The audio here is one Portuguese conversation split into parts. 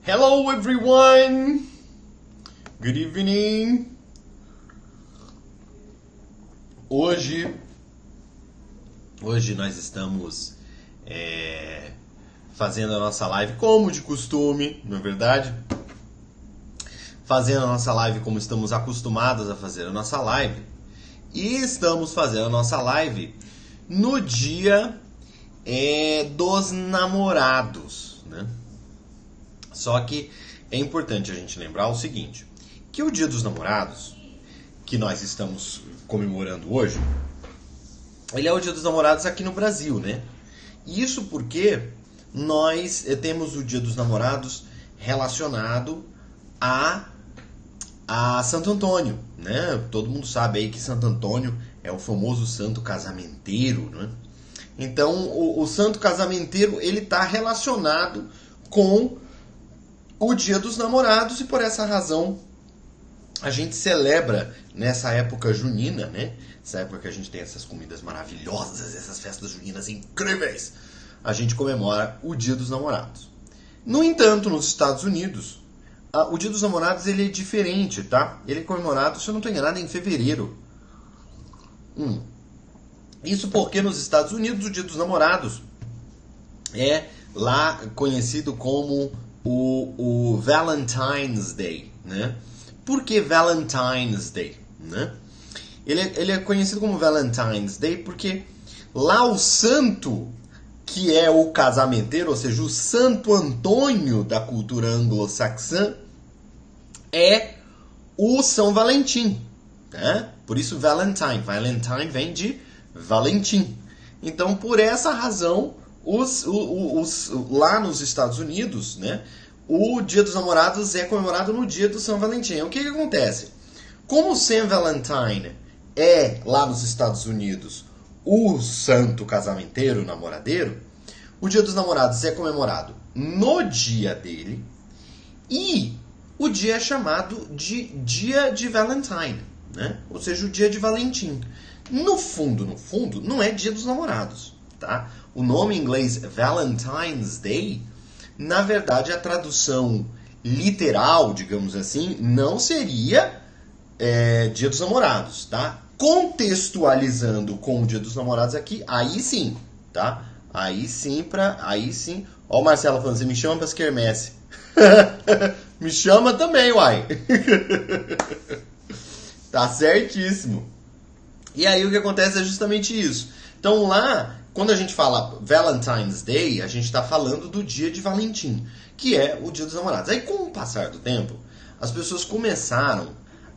Hello everyone! Good evening! Hoje nós estamos fazendo a nossa live como de costume, não é verdade? Fazendo a nossa live como estamos acostumados a fazer a nossa live. E estamos fazendo a nossa live no dia dos namorados, né? Só que é importante a gente lembrar o seguinte, que o dia dos namorados, que nós estamos comemorando hoje, ele é o dia dos namorados aqui no Brasil, né? Isso porque nós temos o dia dos namorados relacionado a Santo Antônio, né? Todo mundo sabe aí que Santo Antônio é o famoso santo casamenteiro, né? Então, o santo casamenteiro, ele está relacionado com o dia dos namorados e por essa razão a gente celebra nessa época junina, né? Essa época que a gente tem essas comidas maravilhosas, essas festas juninas incríveis, a gente comemora o dia dos namorados. No entanto, nos Estados Unidos, o dia dos namorados ele é diferente, tá? Ele é comemorado, se eu não estou enganado, em fevereiro. Isso porque nos Estados Unidos o dia dos namorados é lá conhecido como o Valentine's Day, né? Por que Valentine's Day, né? Ele é conhecido como Valentine's Day porque lá o santo que é o casamenteiro, ou seja, o Santo Antônio da cultura anglo-saxã, é o São Valentim, né? Por isso Valentine. Valentine vem de Valentim. Então, por essa razão, lá nos Estados Unidos, né, o Dia dos Namorados é comemorado no dia do São Valentim. O que acontece? Como Saint Valentine é, lá nos Estados Unidos, o santo casamenteiro, namoradeiro, o Dia dos Namorados é comemorado no dia dele e o dia é chamado de Dia de Valentine, né? Ou seja, o Dia de Valentim. No fundo, não é Dia dos Namorados, tá? O nome em inglês Valentine's Day, na verdade, a tradução literal, digamos assim, não seria Dia dos Namorados, tá? Contextualizando com o Dia dos Namorados aqui, aí sim, tá? Aí sim. Ó o Marcelo falando assim, me chama pras quermesse. Me chama também, uai. Tá certíssimo. E aí o que acontece é justamente isso. Então lá, quando a gente fala Valentine's Day, a gente está falando do dia de Valentim, que é o dia dos namorados. Aí com o passar do tempo, as pessoas começaram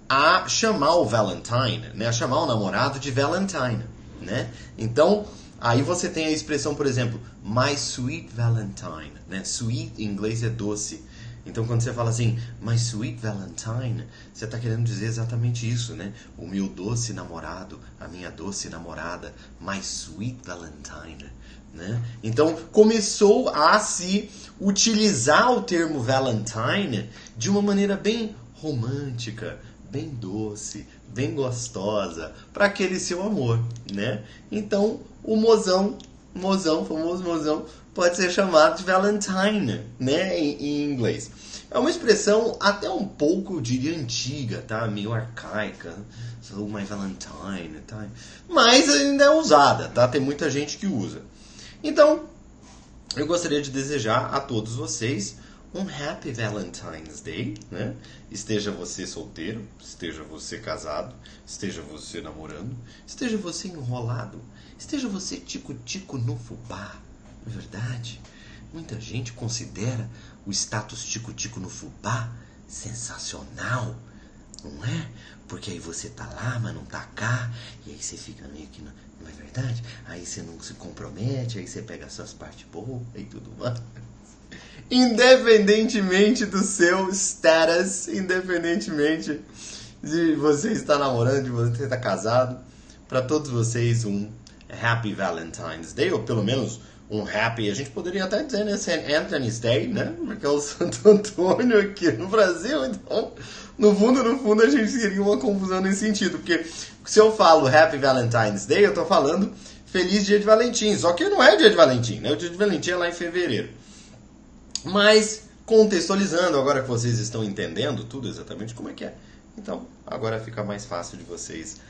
a chamar o Valentine, né, a chamar o namorado de Valentine, né? Então, aí você tem a expressão, por exemplo, My Sweet Valentine, né? Sweet em inglês é doce. Então, quando você fala assim, My Sweet Valentine, você está querendo dizer exatamente isso, né? O meu doce namorado, a minha doce namorada, My Sweet Valentine, né? Então, começou a se utilizar o termo Valentine de uma maneira bem romântica, bem doce, bem gostosa, para aquele seu amor, né? Então, o famoso mozão, pode ser chamado de Valentine, né, em inglês. É uma expressão até um pouco, eu diria, antiga, tá? Meio arcaica. So, my Valentine, tá? Mas ainda é usada, tá? Tem muita gente que usa. Então, eu gostaria de desejar a todos vocês um Happy Valentine's Day, né? Esteja você solteiro, esteja você casado, esteja você namorando, esteja você enrolado, esteja você tico-tico no fubá. Não é verdade? Muita gente considera o status tico-tico no fubá sensacional, não é? Porque aí você tá lá, mas não tá cá, e aí você fica meio que, não é verdade? Aí você não se compromete, aí você pega as suas partes boas e tudo mais. Independentemente do seu status, independentemente de você estar namorando, de você estar casado, para todos vocês um Happy Valentine's Day, ou pelo menos um Happy, a gente poderia até dizer, né, St. Anthony's Day, né, porque é o Santo Antônio aqui no Brasil, então, no fundo, a gente teria uma confusão nesse sentido, porque se eu falo Happy Valentine's Day, eu tô falando feliz dia de Valentim. Só que não é dia de Valentim, né? O dia de Valentim é lá em fevereiro. Mas, contextualizando, agora que vocês estão entendendo tudo exatamente como é que é, então agora fica mais fácil de vocês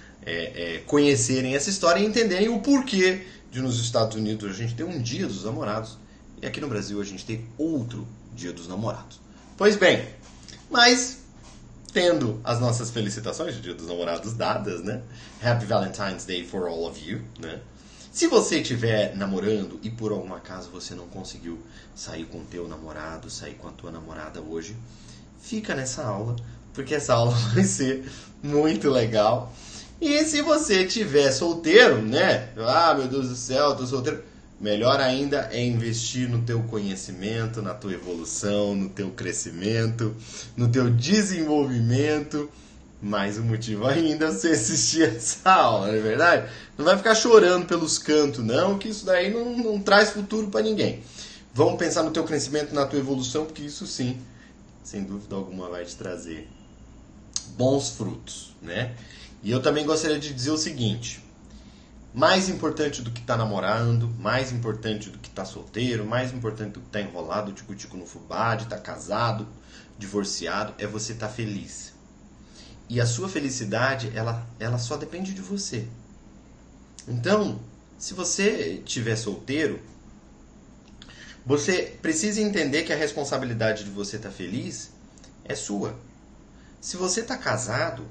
conhecerem essa história e entenderem o porquê de nos Estados Unidos a gente ter um dia dos namorados e aqui no Brasil a gente ter outro dia dos namorados. Pois bem, mas tendo as nossas felicitações de dia dos namorados dadas, né? Happy Valentine's Day for all of you, né? Se você estiver namorando e por algum acaso você não conseguiu sair com o teu namorado, sair com a tua namorada hoje, fica nessa aula, porque essa aula vai ser muito legal. E se você estiver solteiro, né? Ah, meu Deus do céu, eu tô solteiro. Melhor ainda é investir no teu conhecimento, na tua evolução, no teu crescimento, no teu desenvolvimento. Mais um motivo ainda você assistir essa aula, não é verdade? Não vai ficar chorando pelos cantos, não, que isso daí não traz futuro para ninguém. Vamos pensar no teu crescimento, na tua evolução, porque isso sim, sem dúvida alguma, vai te trazer bons frutos, né? E eu também gostaria de dizer o seguinte: mais importante do que estar namorando, mais importante do que estar solteiro, mais importante do que estar enrolado, tico-tico no fubá, de estar casado, divorciado, é você estar feliz. E a sua felicidade, ela só depende de você. Então, se você estiver solteiro, você precisa entender que a responsabilidade de você estar feliz é sua. Se você está casado,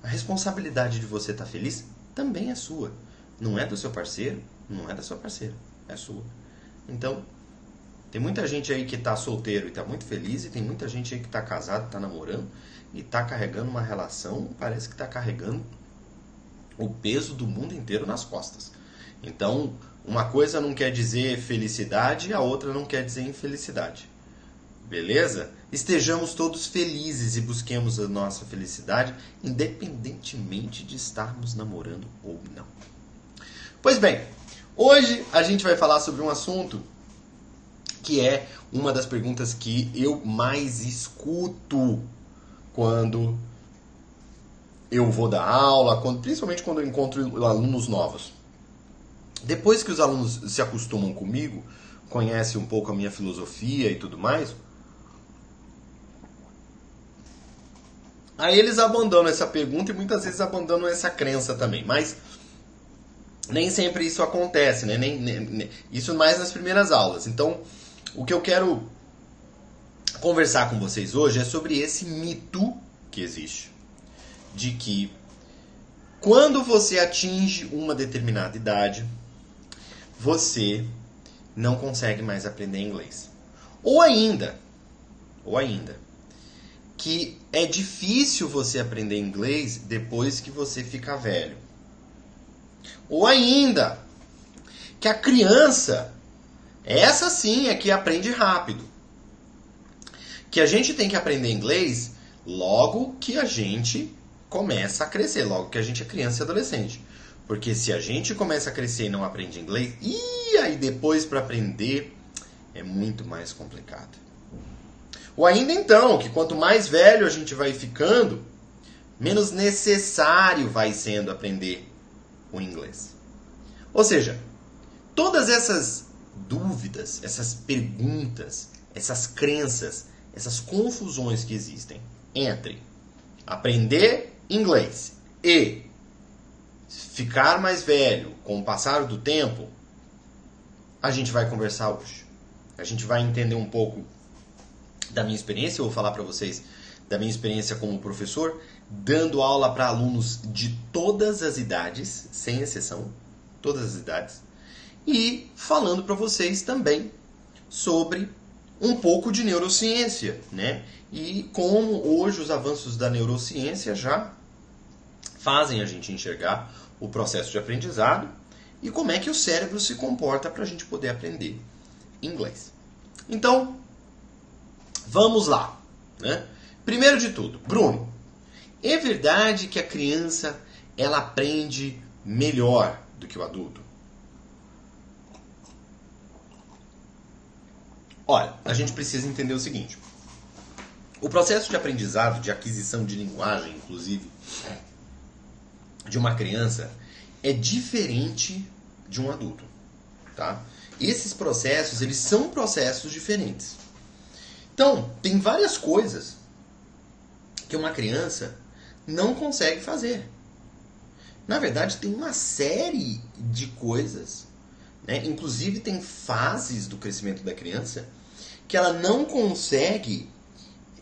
a responsabilidade de você estar feliz também é sua. Não é do seu parceiro, não é da sua parceira, é sua. Então, tem muita gente aí que está solteiro e está muito feliz, e tem muita gente aí que está casado, está namorando, e está carregando uma relação, parece que está carregando o peso do mundo inteiro nas costas. Então, uma coisa não quer dizer felicidade, a outra não quer dizer infelicidade. Beleza? Estejamos todos felizes e busquemos a nossa felicidade, independentemente de estarmos namorando ou não. Pois bem, hoje a gente vai falar sobre um assunto que é uma das perguntas que eu mais escuto quando eu vou dar aula, principalmente quando eu encontro alunos novos. Depois que os alunos se acostumam comigo, conhecem um pouco a minha filosofia e tudo mais, aí eles abandonam essa pergunta e muitas vezes abandonam essa crença também. Mas nem sempre isso acontece, né? Isso mais nas primeiras aulas. Então, o que eu quero conversar com vocês hoje é sobre esse mito que existe. De que quando você atinge uma determinada idade, você não consegue mais aprender inglês. Ou ainda, que é difícil você aprender inglês depois que você fica velho. Ou ainda, que a criança, essa sim é que aprende rápido. Que a gente tem que aprender inglês logo que a gente começa a crescer, logo que a gente é criança e adolescente. Porque se a gente começa a crescer e não aprende inglês, e aí depois para aprender é muito mais complicado. Ou ainda então, que quanto mais velho a gente vai ficando, menos necessário vai sendo aprender o inglês. Ou seja, todas essas dúvidas, essas perguntas, essas crenças, essas confusões que existem entre aprender inglês e ficar mais velho com o passar do tempo, a gente vai conversar hoje. A gente vai entender um pouco da minha experiência. Eu vou falar para vocês da minha experiência como professor, dando aula para alunos de todas as idades, sem exceção, todas as idades, e falando para vocês também sobre um pouco de neurociência, né? E como hoje os avanços da neurociência já fazem a gente enxergar o processo de aprendizado e como é que o cérebro se comporta para a gente poder aprender inglês. Então, vamos lá, né? Primeiro de tudo, Bruno, é verdade que a criança ela aprende melhor do que o adulto? Olha, a gente precisa entender o seguinte. O processo de aprendizado, de aquisição de linguagem, inclusive, de uma criança, é diferente de um adulto, tá? Esses processos, eles são processos diferentes. Então, tem várias coisas que uma criança não consegue fazer. Na verdade, tem uma série de coisas, né? Inclusive tem fases do crescimento da criança que ela não consegue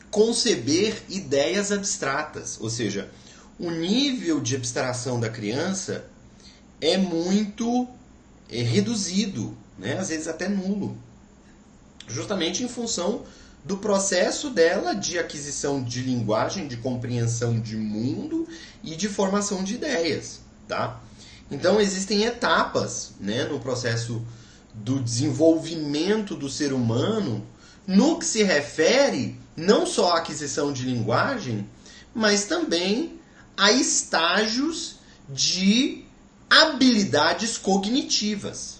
conceber ideias abstratas. Ou seja, o nível de abstração da criança é muito reduzido, né? Às vezes até nulo. Justamente em função do processo dela de aquisição de linguagem, de compreensão de mundo e de formação de ideias, tá? Então existem etapas, né, no processo do desenvolvimento do ser humano no que se refere não só à aquisição de linguagem, mas também a estágios de habilidades cognitivas.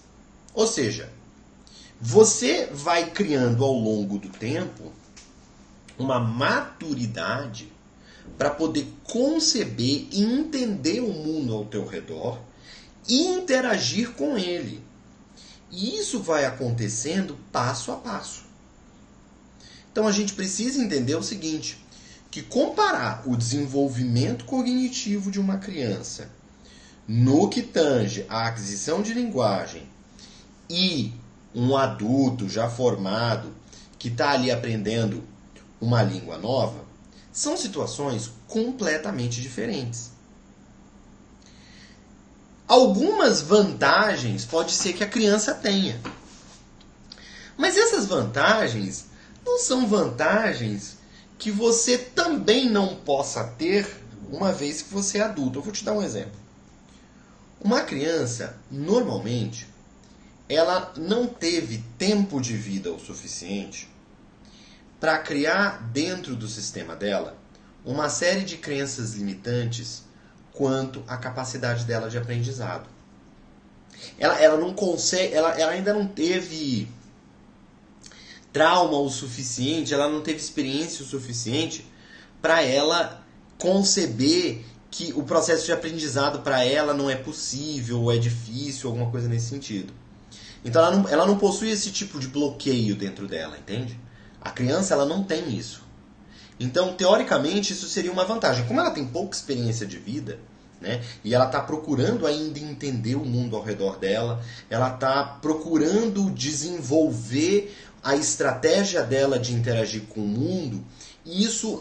Ou seja, você vai criando ao longo do tempo uma maturidade para poder conceber e entender o mundo ao teu redor e interagir com ele. E isso vai acontecendo passo a passo. Então a gente precisa entender o seguinte, que comparar o desenvolvimento cognitivo de uma criança no que tange à aquisição de linguagem e um adulto já formado que está ali aprendendo uma língua nova, são situações completamente diferentes. Algumas vantagens pode ser que a criança tenha. Mas essas vantagens não são vantagens que você também não possa ter uma vez que você é adulto. Eu vou te dar um exemplo. Uma criança, normalmente, ela não teve tempo de vida o suficiente para criar dentro do sistema dela uma série de crenças limitantes quanto à capacidade dela de aprendizado. Ela não consegue, ela ainda não teve trauma o suficiente, ela não teve experiência o suficiente para ela conceber que o processo de aprendizado para ela não é possível, ou é difícil, alguma coisa nesse sentido. Então ela não possui esse tipo de bloqueio dentro dela, entende? A criança ela não tem isso. Então, teoricamente, isso seria uma vantagem. Como ela tem pouca experiência de vida, né, e ela está procurando ainda entender o mundo ao redor dela, ela está procurando desenvolver a estratégia dela de interagir com o mundo, e isso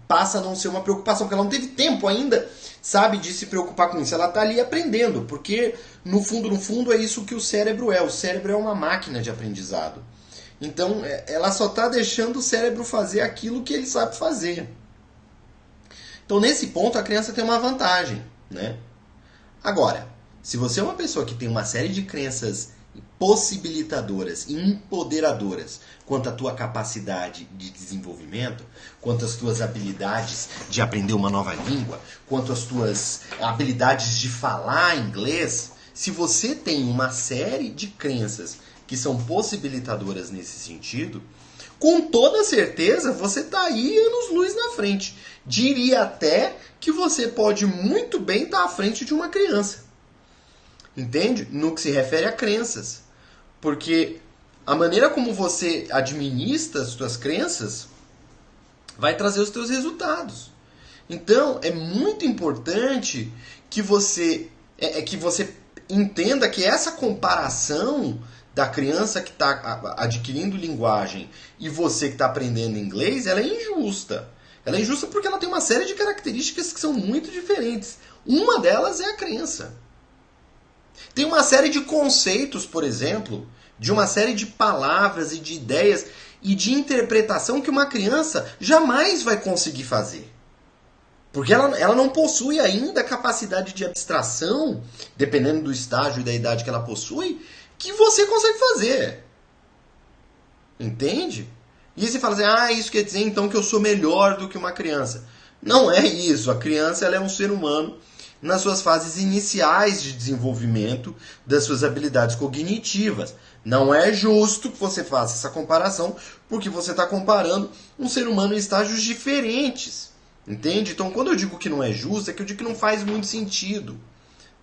passa a não ser uma preocupação, porque ela não teve tempo ainda, sabe, de se preocupar com isso. Ela está ali aprendendo, porque no fundo é isso que o cérebro é. O cérebro é uma máquina de aprendizado. Então, ela só está deixando o cérebro fazer aquilo que ele sabe fazer. Então, nesse ponto, a criança tem uma vantagem, né? Agora, se você é uma pessoa que tem uma série de crenças possibilitadoras e empoderadoras quanto à tua capacidade de desenvolvimento, quanto às tuas habilidades de aprender uma nova língua, quanto às tuas habilidades de falar inglês, se você tem uma série de crenças que são possibilitadoras nesse sentido, com toda certeza você está aí anos-luz na frente. Diria até que você pode muito bem estar à frente de uma criança. Entende? No que se refere a crenças. Porque a maneira como você administra as suas crenças vai trazer os seus resultados. Então, é muito importante que você entenda que essa comparação da criança que está adquirindo linguagem e você que está aprendendo inglês, ela é injusta. Ela é injusta porque ela tem uma série de características que são muito diferentes. Uma delas é a crença. Tem uma série de conceitos, por exemplo, de uma série de palavras e de ideias e de interpretação que uma criança jamais vai conseguir fazer. Porque ela não possui ainda a capacidade de abstração, dependendo do estágio e da idade que ela possui, que você consegue fazer. Entende? E você fala assim, isso quer dizer então que eu sou melhor do que uma criança. Não é isso. A criança ela é um ser humano nas suas fases iniciais de desenvolvimento das suas habilidades cognitivas. Não é justo que você faça essa comparação, porque você está comparando um ser humano em estágios diferentes. Entende? Então, quando eu digo que não é justo, é que eu digo que não faz muito sentido.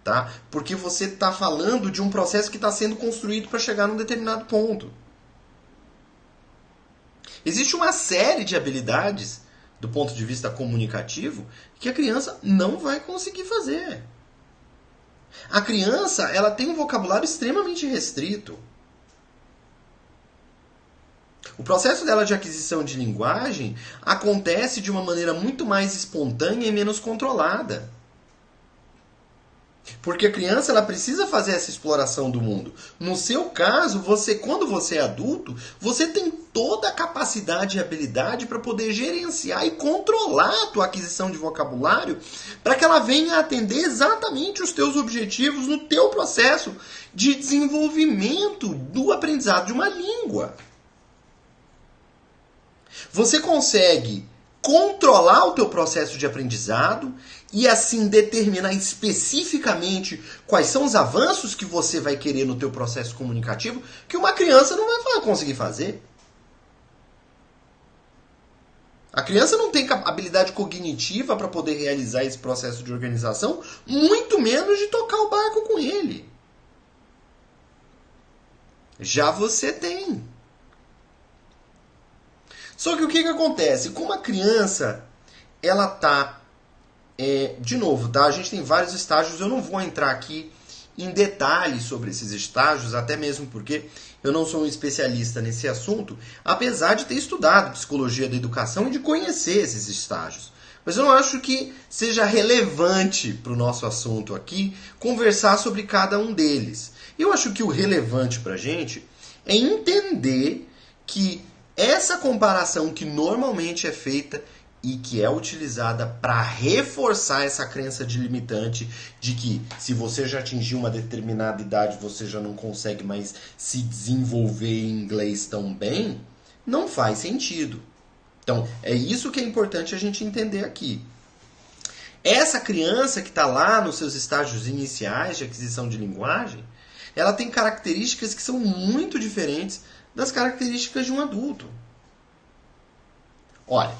tá? Porque você está falando de um processo que está sendo construído para chegar num determinado ponto. Existe uma série de habilidades, do ponto de vista comunicativo, que a criança não vai conseguir fazer. A criança, ela tem um vocabulário extremamente restrito. O processo dela de aquisição de linguagem acontece de uma maneira muito mais espontânea e menos controlada. Porque a criança, ela precisa fazer essa exploração do mundo. No seu caso, quando você é adulto, você tem toda a capacidade e habilidade para poder gerenciar e controlar a tua aquisição de vocabulário para que ela venha atender exatamente os teus objetivos no teu processo de desenvolvimento do aprendizado de uma língua. Você consegue controlar o teu processo de aprendizado e assim determinar especificamente quais são os avanços que você vai querer no teu processo comunicativo que uma criança não vai conseguir fazer. A criança não tem habilidade cognitiva para poder realizar esse processo de organização, muito menos de tocar o barco com ele. Já você tem. Só que o que acontece? Como a criança, ela tá... de novo, tá? A gente tem vários estágios, eu não vou entrar aqui em detalhes sobre esses estágios, até mesmo porque eu não sou um especialista nesse assunto, apesar de ter estudado psicologia da educação e de conhecer esses estágios. Mas eu não acho que seja relevante para o nosso assunto aqui conversar sobre cada um deles. Eu acho que o relevante para a gente é entender que essa comparação que normalmente é feita e que é utilizada para reforçar essa crença de limitante de que se você já atingiu uma determinada idade você já não consegue mais se desenvolver em inglês tão bem, não faz sentido. Então, é isso que é importante a gente entender aqui. Essa criança que está lá nos seus estágios iniciais de aquisição de linguagem, ela tem características que são muito diferentes das características de um adulto. Olha,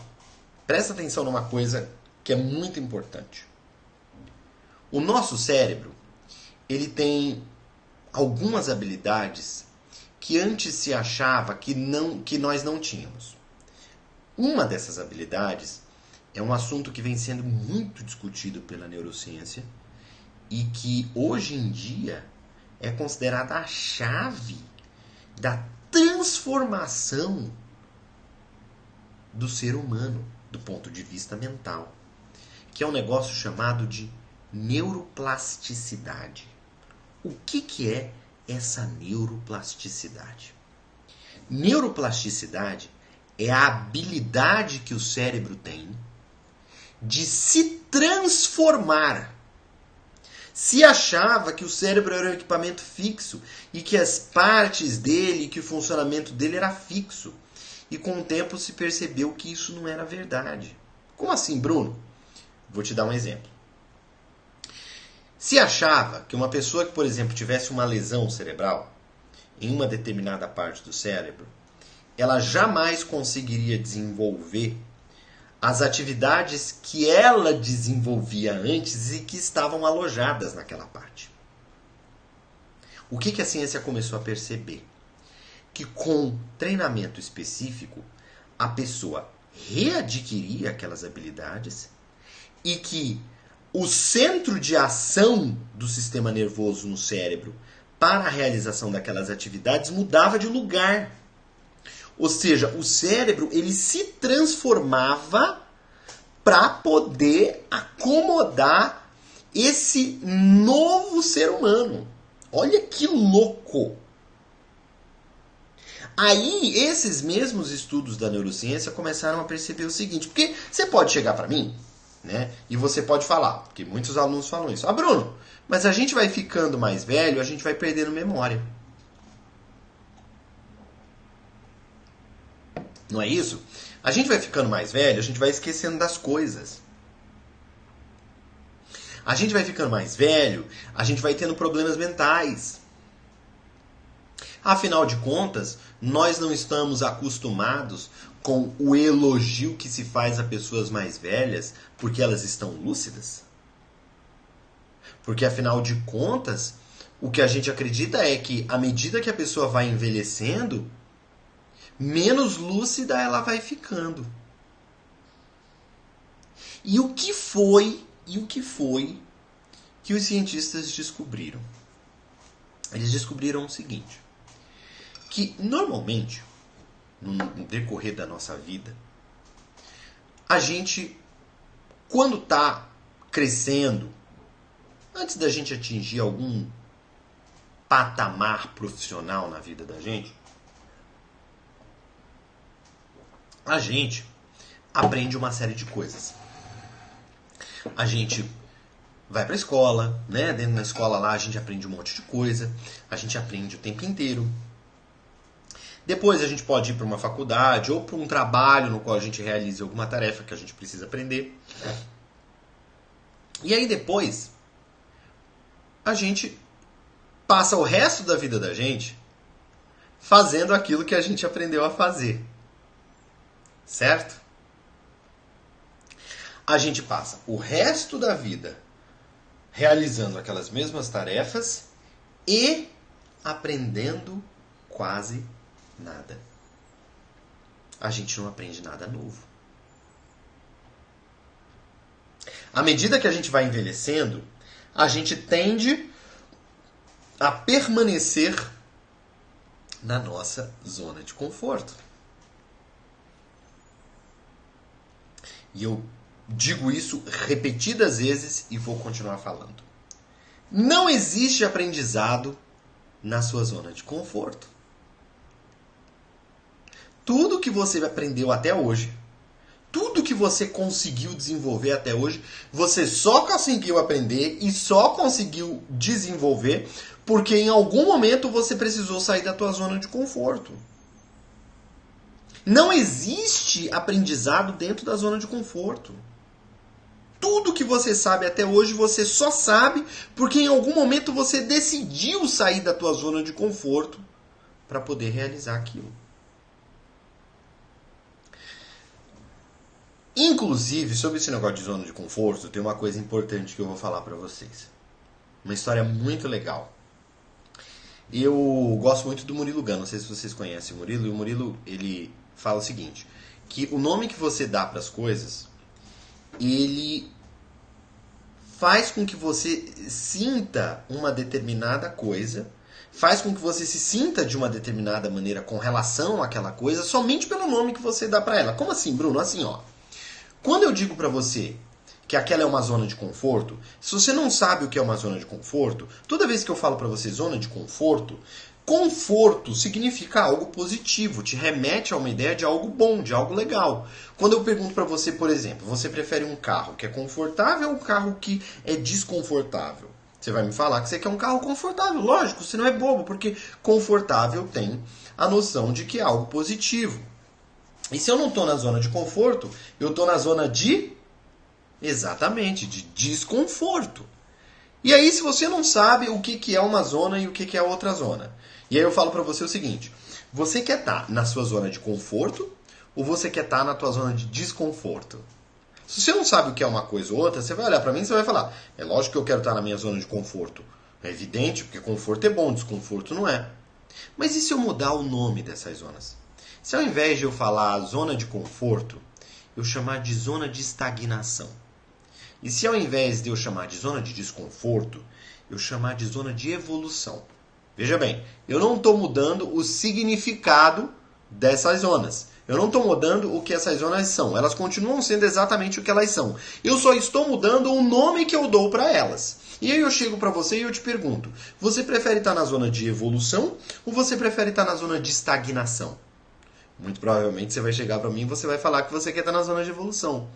presta atenção numa coisa que é muito importante. O nosso cérebro, ele tem algumas habilidades que antes se achava que nós não tínhamos. Uma dessas habilidades é um assunto que vem sendo muito discutido pela neurociência e que hoje em dia é considerada a chave da transformação do ser humano do ponto de vista mental, que é um negócio chamado de neuroplasticidade. O que é essa neuroplasticidade? Neuroplasticidade é a habilidade que o cérebro tem de se transformar. Se achava que o cérebro era um equipamento fixo e que as partes dele, que o funcionamento dele era fixo. E com o tempo se percebeu que isso não era verdade. Como assim, Bruno? Vou te dar um exemplo. Se achava que uma pessoa que, por exemplo, tivesse uma lesão cerebral em uma determinada parte do cérebro, ela jamais conseguiria desenvolver as atividades que ela desenvolvia antes e que estavam alojadas naquela parte. O que a ciência começou a perceber? Que com treinamento específico, a pessoa readquiria aquelas habilidades e que o centro de ação do sistema nervoso no cérebro para a realização daquelas atividades mudava de lugar. Ou seja, o cérebro ele se transformava para poder acomodar esse novo ser humano. Olha que louco! Aí, esses mesmos estudos da neurociência começaram a perceber o seguinte, porque você pode chegar para mim, né, e você pode falar, porque muitos alunos falam isso, Bruno, mas a gente vai ficando mais velho, a gente vai perdendo memória. Não é isso? A gente vai ficando mais velho, a gente vai esquecendo das coisas. A gente vai ficando mais velho, a gente vai tendo problemas mentais. Afinal de contas, nós não estamos acostumados com o elogio que se faz a pessoas mais velhas porque elas estão lúcidas? Porque, afinal de contas, o que a gente acredita é que, à medida que a pessoa vai envelhecendo, menos lúcida ela vai ficando. E o que foi que os cientistas descobriram? Eles descobriram o seguinte, que normalmente, no decorrer da nossa vida, a gente, quando está crescendo, antes da gente atingir algum patamar profissional na vida da gente, a gente aprende uma série de coisas. A gente vai para a escola, né? Dentro da escola lá a gente aprende um monte de coisa, a gente aprende o tempo inteiro. Depois a gente pode ir para uma faculdade ou para um trabalho no qual a gente realiza alguma tarefa que a gente precisa aprender. E aí depois a gente passa o resto da vida da gente fazendo aquilo que a gente aprendeu a fazer. Certo? A gente passa o resto da vida realizando aquelas mesmas tarefas e aprendendo quase nada. A gente não aprende nada novo. À medida que a gente vai envelhecendo, a gente tende a permanecer na nossa zona de conforto. E eu digo isso repetidas vezes e vou continuar falando. Não existe aprendizado na sua zona de conforto. Tudo que você aprendeu até hoje, tudo que você conseguiu desenvolver até hoje, você só conseguiu aprender e só conseguiu desenvolver porque em algum momento você precisou sair da tua zona de conforto. Não existe aprendizado dentro da zona de conforto. Tudo que você sabe até hoje, você só sabe porque em algum momento você decidiu sair da tua zona de conforto para poder realizar aquilo. Inclusive, sobre esse negócio de zona de conforto, tem uma coisa importante que eu vou falar para vocês. Uma história muito legal. Eu gosto muito do Murilo Gun, não sei se vocês conhecem o Murilo, e o Murilo, ele fala o seguinte, que o nome que você dá para as coisas, ele faz com que você sinta uma determinada coisa, faz com que você se sinta de uma determinada maneira com relação àquela coisa, somente pelo nome que você dá para ela. Como assim, Bruno? Assim, ó. Quando eu digo para você que aquela é uma zona de conforto, se você não sabe o que é uma zona de conforto, toda vez que eu falo para você zona de conforto, conforto significa algo positivo, te remete a uma ideia de algo bom, de algo legal. Quando eu pergunto para você, por exemplo, você prefere um carro que é confortável ou um carro que é desconfortável? Você vai me falar que você quer um carro confortável. Lógico, você não é bobo, porque confortável tem a noção de que é algo positivo. E se eu não estou na zona de conforto, eu estou na zona de... Exatamente, de desconforto. E aí, se você não sabe o que é uma zona e o que é outra zona, e aí eu falo pra você o seguinte, você quer estar na sua zona de conforto ou você quer estar na tua zona de desconforto? Se você não sabe o que é uma coisa ou outra, você vai olhar pra mim e você vai falar, é lógico que eu quero estar na minha zona de conforto. É evidente, porque conforto é bom, desconforto não é. Mas e se eu mudar o nome dessas zonas? Se ao invés de eu falar zona de conforto, eu chamar de zona de estagnação. E se ao invés de eu chamar de zona de desconforto, eu chamar de zona de evolução. Veja bem, eu não estou mudando o significado dessas zonas. Eu não estou mudando o que essas zonas são. Elas continuam sendo exatamente o que elas são. Eu só estou mudando o nome que eu dou para elas. E aí eu chego para você e eu te pergunto, você prefere estar na zona de evolução ou você prefere estar na zona de estagnação? Muito provavelmente você vai chegar para mim e você vai falar que você quer estar na zona de evolução.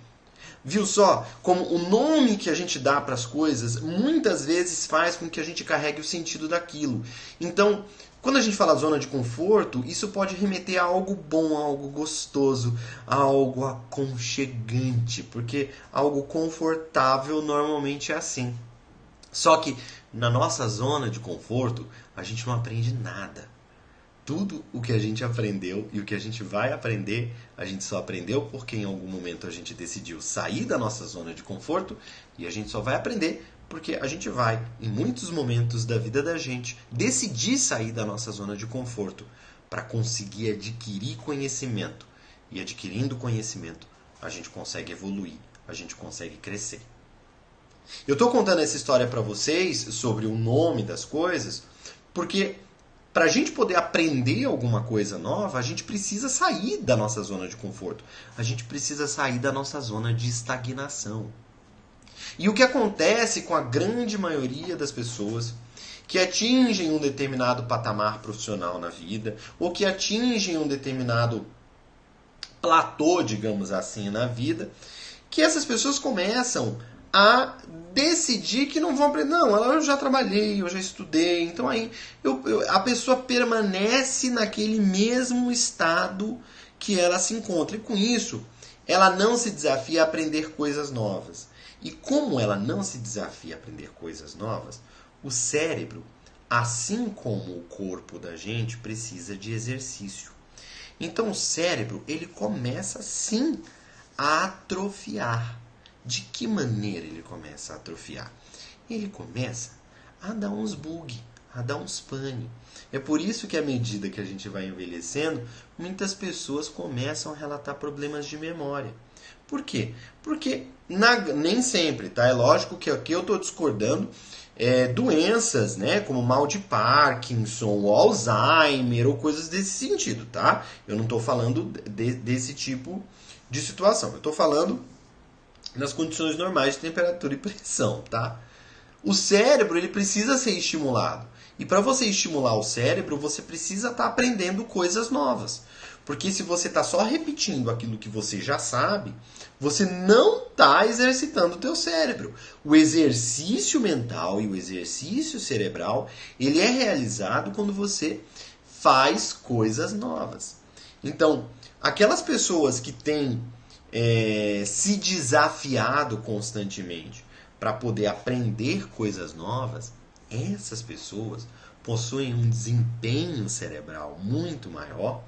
Viu só como o nome que a gente dá para as coisas muitas vezes faz com que a gente carregue o sentido daquilo. Então, quando a gente fala zona de conforto, isso pode remeter a algo bom, a algo gostoso, a algo aconchegante, porque algo confortável normalmente é assim. Só que na nossa zona de conforto, a gente não aprende nada. Tudo o que a gente aprendeu e o que a gente vai aprender, a gente só aprendeu porque em algum momento a gente decidiu sair da nossa zona de conforto, e a gente só vai aprender porque a gente vai, em muitos momentos da vida da gente, decidir sair da nossa zona de conforto para conseguir adquirir conhecimento. E adquirindo conhecimento, a gente consegue evoluir, a gente consegue crescer. Eu estou contando essa história para vocês sobre o nome das coisas porque para a gente poder aprender alguma coisa nova, a gente precisa sair da nossa zona de conforto. A gente precisa sair da nossa zona de estagnação. E o que acontece com a grande maioria das pessoas que atingem um determinado patamar profissional na vida, ou que atingem um determinado platô, digamos assim, na vida, que essas pessoas começam a decidir que não vão aprender. Não, eu já trabalhei, eu já estudei, então aí a pessoa permanece naquele mesmo estado que ela se encontra. E com isso, ela não se desafia a aprender coisas novas. E como ela não se desafia a aprender coisas novas, o cérebro, assim como o corpo da gente, precisa de exercício. Então o cérebro, ele começa sim a atrofiar. De que maneira ele começa a atrofiar? Ele começa a dar uns bug, a dar uns pane. É por isso que à medida que a gente vai envelhecendo, muitas pessoas começam a relatar problemas de memória. Por quê? Porque nem sempre, tá? É lógico que aqui eu estou discordando doenças, né, como mal de Parkinson, ou Alzheimer, ou coisas desse sentido, tá? Eu não estou falando desse tipo de situação. Eu estou falando nas condições normais de temperatura e pressão, tá? O cérebro, ele precisa ser estimulado. E para você estimular o cérebro, você precisa estar aprendendo coisas novas. Porque se você está só repetindo aquilo que você já sabe, você não está exercitando o teu cérebro. O exercício mental e o exercício cerebral, ele é realizado quando você faz coisas novas. Então, aquelas pessoas que têm se desafiado constantemente para poder aprender coisas novas, essas pessoas possuem um desempenho cerebral muito maior,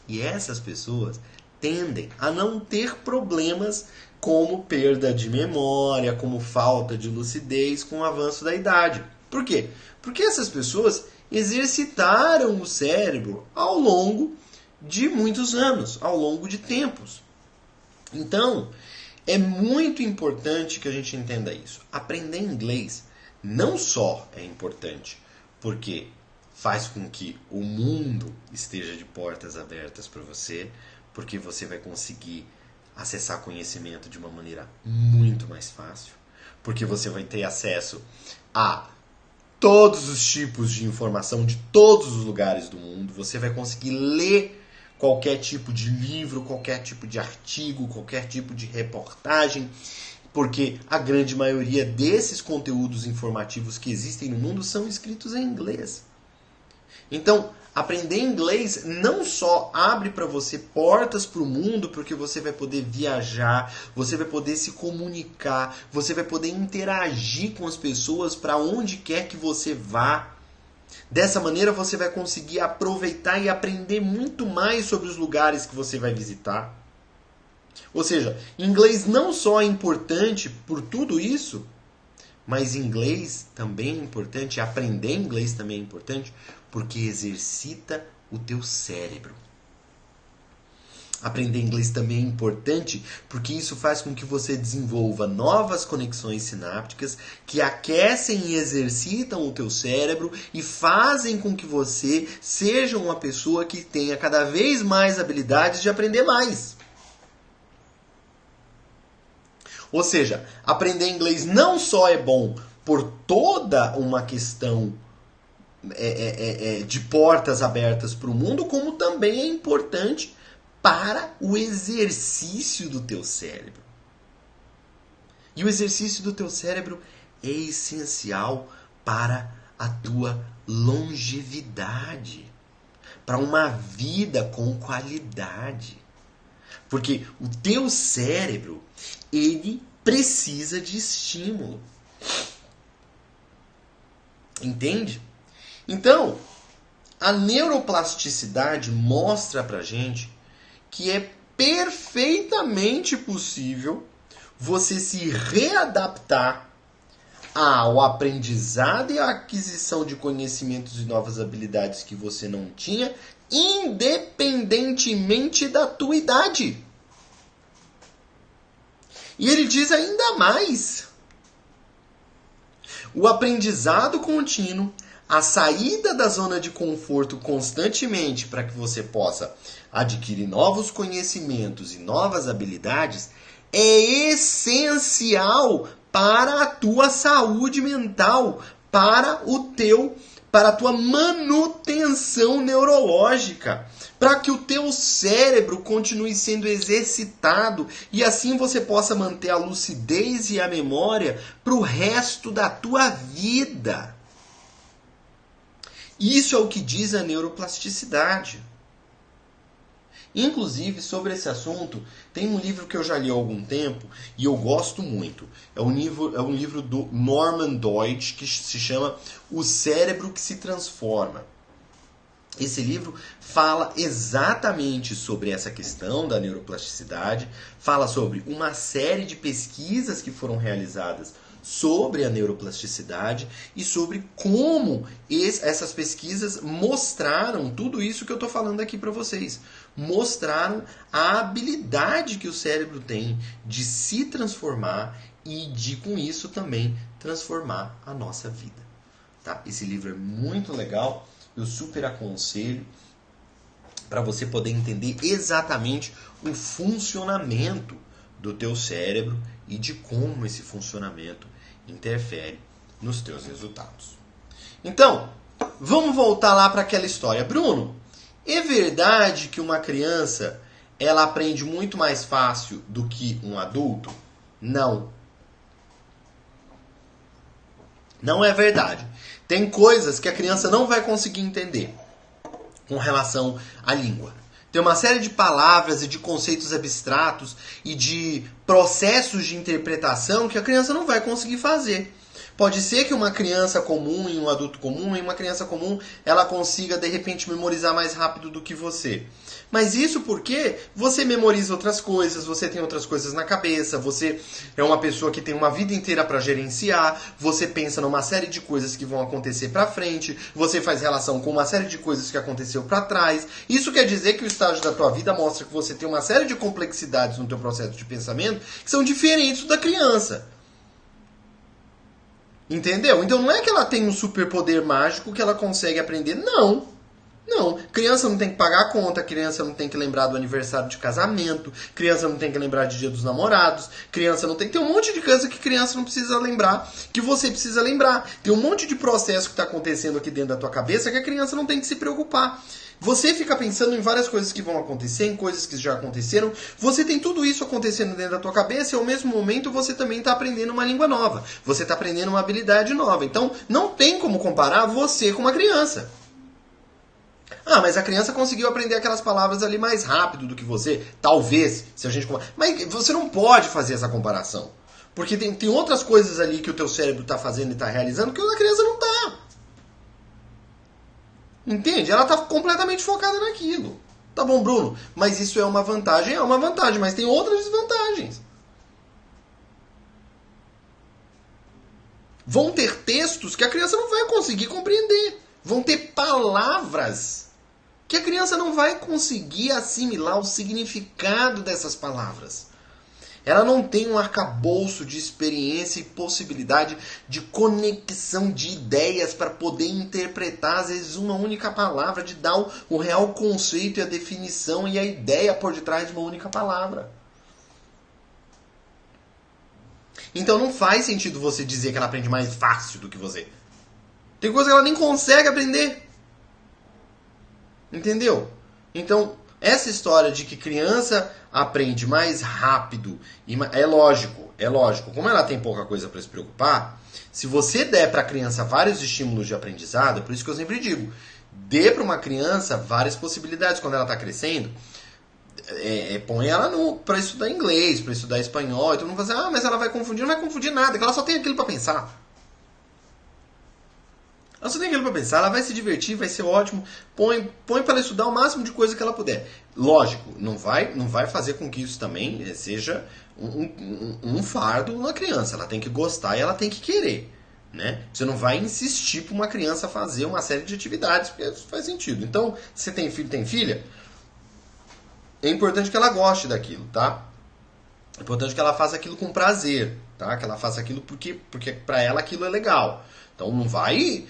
e essas pessoas tendem a não ter problemas como perda de memória, como falta de lucidez com o avanço da idade. Por quê? Porque essas pessoas exercitaram o cérebro ao longo de muitos anos, ao longo de tempos. Então, é muito importante que a gente entenda isso. Aprender inglês não só é importante porque faz com que o mundo esteja de portas abertas para você, porque você vai conseguir acessar conhecimento de uma maneira muito mais fácil, porque você vai ter acesso a todos os tipos de informação de todos os lugares do mundo, você vai conseguir ler qualquer tipo de livro, qualquer tipo de artigo, qualquer tipo de reportagem, porque a grande maioria desses conteúdos informativos que existem no mundo são escritos em inglês. Então, aprender inglês não só abre para você portas para o mundo, porque você vai poder viajar, você vai poder se comunicar, você vai poder interagir com as pessoas para onde quer que você vá. Dessa maneira você vai conseguir aproveitar e aprender muito mais sobre os lugares que você vai visitar. Ou seja, inglês não só é importante por tudo isso, mas inglês também é importante, aprender inglês também é importante, porque exercita o teu cérebro. Aprender inglês também é importante porque isso faz com que você desenvolva novas conexões sinápticas que aquecem e exercitam o teu cérebro e fazem com que você seja uma pessoa que tenha cada vez mais habilidades de aprender mais. Ou seja, aprender inglês não só é bom por toda uma questão de portas abertas para o mundo, como também é importante para o exercício do teu cérebro. E o exercício do teu cérebro é essencial para a tua longevidade, para uma vida com qualidade. Porque o teu cérebro, ele precisa de estímulo. Entende? Então, A neuroplasticidade mostra pra gente que é perfeitamente possível você se readaptar ao aprendizado e à aquisição de conhecimentos e novas habilidades que você não tinha, independentemente da tua idade. E ele diz ainda mais: o aprendizado contínuo, a saída da zona de conforto constantemente para que você possa adquirir novos conhecimentos e novas habilidades é essencial para a tua saúde mental, para a tua manutenção neurológica, para que o teu cérebro continue sendo exercitado e assim você possa manter a lucidez e a memória para o resto da tua vida. Isso é o que diz a neuroplasticidade. Inclusive, sobre esse assunto, tem um livro que eu já li há algum tempo e eu gosto muito. É um livro do Norman Doidge que se chama O Cérebro que se Transforma. Esse livro fala exatamente sobre essa questão da neuroplasticidade, fala sobre uma série de pesquisas que foram realizadas sobre a neuroplasticidade e sobre como essas pesquisas mostraram tudo isso que eu estou falando aqui para vocês. Mostraram a habilidade que o cérebro tem de se transformar e de, com isso, também transformar a nossa vida. Tá? Esse livro é muito legal, eu super aconselho para você poder entender exatamente o funcionamento do teu cérebro e de como esse funcionamento interfere nos teus resultados. Então, vamos voltar lá para aquela história. Bruno, é verdade que uma criança ela aprende muito mais fácil do que um adulto? Não. Não é verdade. Tem coisas que a criança não vai conseguir entender com relação à língua. Tem uma série de palavras e de conceitos abstratos e de processos de interpretação que a criança não vai conseguir fazer. Pode ser que uma criança comum e um adulto comum, e uma criança comum, ela consiga de repente memorizar mais rápido do que você. Mas isso porque você memoriza outras coisas, você tem outras coisas na cabeça, você é uma pessoa que tem uma vida inteira para gerenciar, você pensa numa série de coisas que vão acontecer para frente, você faz relação com uma série de coisas que aconteceu para trás. Isso quer dizer que o estágio da tua vida mostra que você tem uma série de complexidades no teu processo de pensamento que são diferentes da criança. Entendeu? Então não é que ela tem um superpoder mágico que ela consegue aprender. Não. Não. Criança não tem que pagar a conta, criança não tem que lembrar do aniversário de casamento, criança não tem que lembrar de dia dos namorados, criança não tem que... Tem um monte de coisa que criança não precisa lembrar, que você precisa lembrar. Tem um monte de processo que está acontecendo aqui dentro da tua cabeça que a criança não tem que se preocupar. Você fica pensando em várias coisas que vão acontecer, em coisas que já aconteceram. Você tem tudo isso acontecendo dentro da tua cabeça e ao mesmo momento você também está aprendendo uma língua nova. Você está aprendendo uma habilidade nova. Então não tem como comparar você com uma criança. Ah, mas a criança conseguiu aprender aquelas palavras ali mais rápido do que você. Talvez, se a gente... Mas você não pode fazer essa comparação. Porque tem outras coisas ali que o teu cérebro está fazendo e está realizando que a criança não está. Entende? Ela está completamente focada naquilo. Tá bom, Bruno, mas isso é uma vantagem? É uma vantagem, mas tem outras desvantagens. Vão ter textos que a criança não vai conseguir compreender. Vão ter palavras que a criança não vai conseguir assimilar o significado dessas palavras. Ela não tem um arcabouço de experiência e possibilidade de conexão de ideias para poder interpretar, às vezes, uma única palavra, de dar o real conceito e a definição e a ideia por detrás de uma única palavra. Então não faz sentido você dizer que ela aprende mais fácil do que você. Tem coisa que ela nem consegue aprender. Entendeu? Então, essa história de que criança aprende mais rápido, é lógico, como ela tem pouca coisa para se preocupar, se você der para a criança vários estímulos de aprendizado, é por isso que eu sempre digo, dê para uma criança várias possibilidades quando ela está crescendo, põe ela para estudar inglês, para estudar espanhol, e todo mundo vai dizer, mas ela vai confundir, não vai confundir nada, que ela só tem aquilo para pensar. Ela só tem aquilo para pensar, ela vai se divertir, vai ser ótimo, põe para ela estudar o máximo de coisa que ela puder. Lógico, não vai fazer com que isso também seja um fardo na criança. Ela tem que gostar e ela tem que querer. Né? Você não vai insistir para uma criança fazer uma série de atividades, porque isso faz sentido. Então, se você tem filho, tem filha, é importante que ela goste daquilo, tá? É importante que ela faça aquilo com prazer, tá? Que ela faça aquilo porque para ela aquilo é legal. Então não vai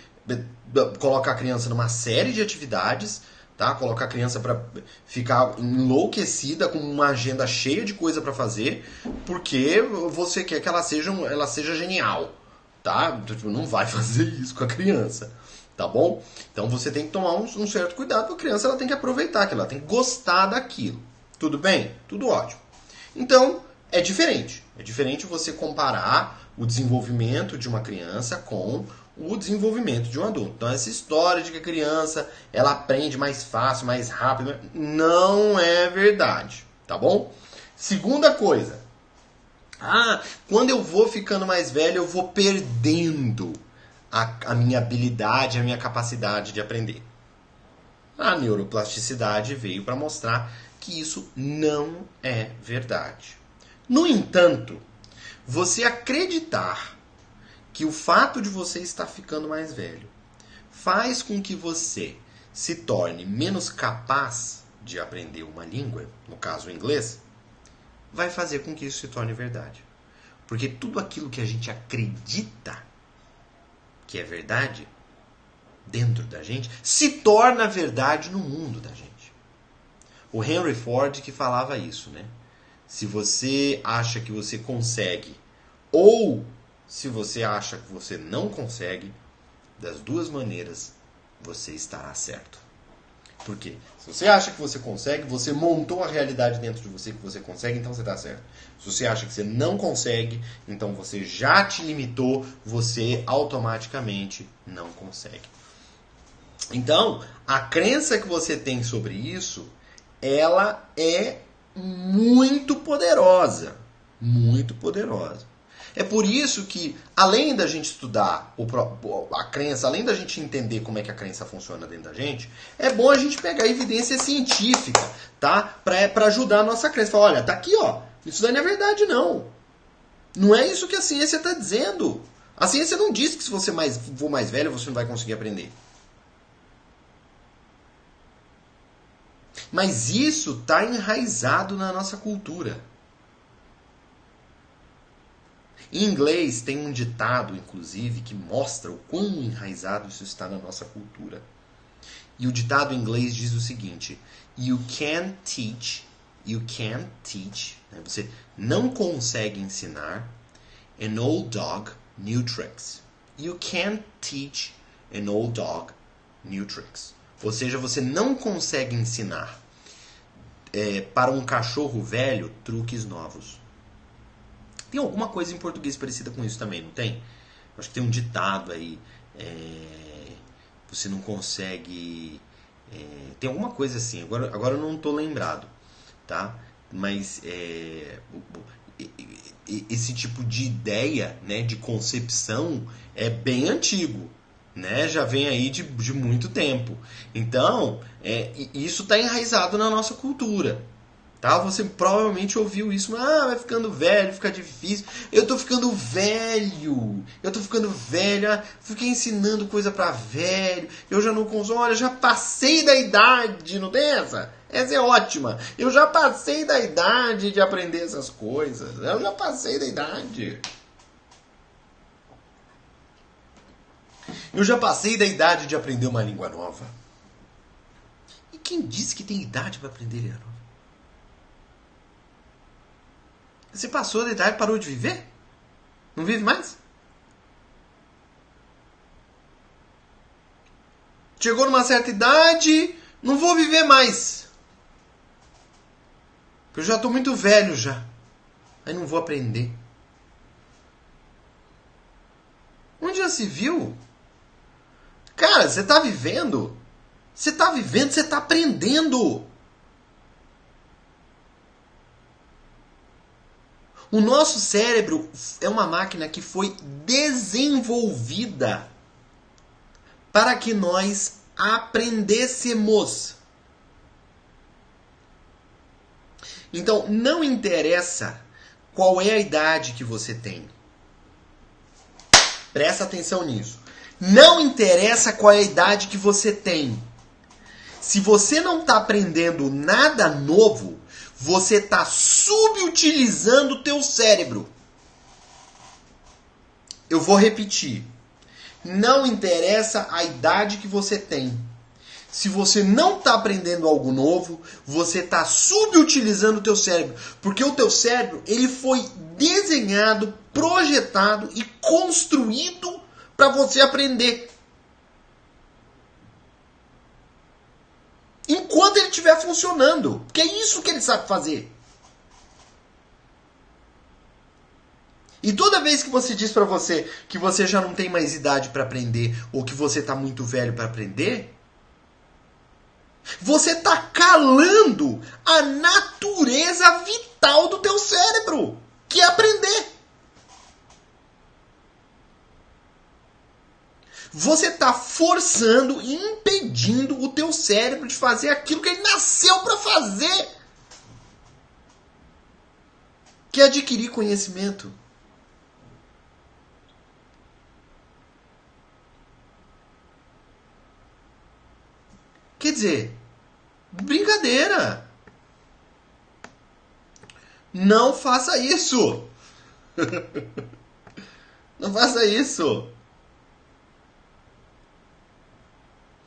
colocar a criança numa série de atividades, tá? Colocar a criança para ficar enlouquecida com uma agenda cheia de coisa para fazer, porque você quer que ela seja genial, tá? Não vai fazer isso com a criança, tá bom? Então você tem que tomar um certo cuidado, porque a criança ela tem que aproveitar aquilo, ela tem que gostar daquilo. Tudo bem? Tudo ótimo. Então, é diferente. É diferente você comparar o desenvolvimento de uma criança com o desenvolvimento de um adulto. Então, essa história de que a criança ela aprende mais fácil, mais rápido, não é verdade, tá bom? Segunda coisa. Quando eu vou ficando mais velho, eu vou perdendo a minha habilidade, a minha capacidade de aprender. A neuroplasticidade veio para mostrar que isso não é verdade. No entanto, você acreditar que o fato de você estar ficando mais velho faz com que você se torne menos capaz de aprender uma língua, no caso o inglês, vai fazer com que isso se torne verdade. Porque tudo aquilo que a gente acredita que é verdade dentro da gente se torna verdade no mundo da gente. O Henry Ford que falava isso, né? Se você acha que você consegue ou se você acha que você não consegue, das duas maneiras você estará certo. Por quê? Se você acha que você consegue, você montou a realidade dentro de você que você consegue, então você está certo. Se você acha que você não consegue, então você já te limitou, você automaticamente não consegue. Então, a crença que você tem sobre isso, ela é muito poderosa. Muito poderosa. É por isso que, além da gente estudar a crença, além da gente entender como é que a crença funciona dentro da gente, é bom a gente pegar evidência científica, tá? Para ajudar a nossa crença. Falar, olha, tá aqui, ó. Isso daí não é verdade, não. Não é isso que a ciência está dizendo. A ciência não diz que se você for mais velho, você não vai conseguir aprender. Mas isso está enraizado na nossa cultura. Em inglês tem um ditado, inclusive, que mostra o quão enraizado isso está na nossa cultura. E o ditado em inglês diz o seguinte: You can't teach, né? Você não consegue ensinar an old dog new tricks. You can't teach an old dog new tricks. Ou seja, você não consegue ensinar para um cachorro velho truques novos. Tem alguma coisa em português parecida com isso também, não tem? Acho que tem um ditado aí. Você não consegue... tem alguma coisa assim. Agora eu não estou lembrado. Tá? Mas esse tipo de ideia, né, de concepção é bem antigo. Né? Já vem aí de muito tempo. Então, isso está enraizado na nossa cultura. Tá? Você provavelmente ouviu isso, vai ficando velho, fica difícil. Eu tô ficando velho, fiquei ensinando coisa pra velho, eu já não consumo, olha, já passei da idade, não tem essa? Essa é ótima. Eu já passei da idade de aprender essas coisas, eu já passei da idade. Eu já passei da idade de aprender uma língua nova. E quem disse que tem idade para aprender língua nova? Você passou da idade e parou de viver? Não vive mais? Chegou numa certa idade, não vou viver mais. Porque eu já estou muito velho já. Aí não vou aprender. Onde já se viu? Cara, você está vivendo. Você está vivendo, você está aprendendo. O nosso cérebro é uma máquina que foi desenvolvida para que nós aprendêssemos. Então, não interessa qual é a idade que você tem. Presta atenção nisso. Não interessa qual é a idade que você tem. Se você não está aprendendo nada novo, você está subutilizando o teu cérebro. Eu vou repetir. Não interessa a idade que você tem. Se você não está aprendendo algo novo, você está subutilizando o teu cérebro. Porque o teu cérebro ele foi desenhado, projetado e construído para você aprender. Enquanto ele estiver funcionando. Porque é isso que ele sabe fazer. E toda vez que você diz para você que você já não tem mais idade para aprender ou que você está muito velho para aprender, você está calando a natureza vital do teu cérebro, que é aprender. Você está forçando e impedindo o teu cérebro de fazer aquilo que ele nasceu para fazer, que é adquirir conhecimento. Quer dizer, brincadeira. Não faça isso. Não faça isso.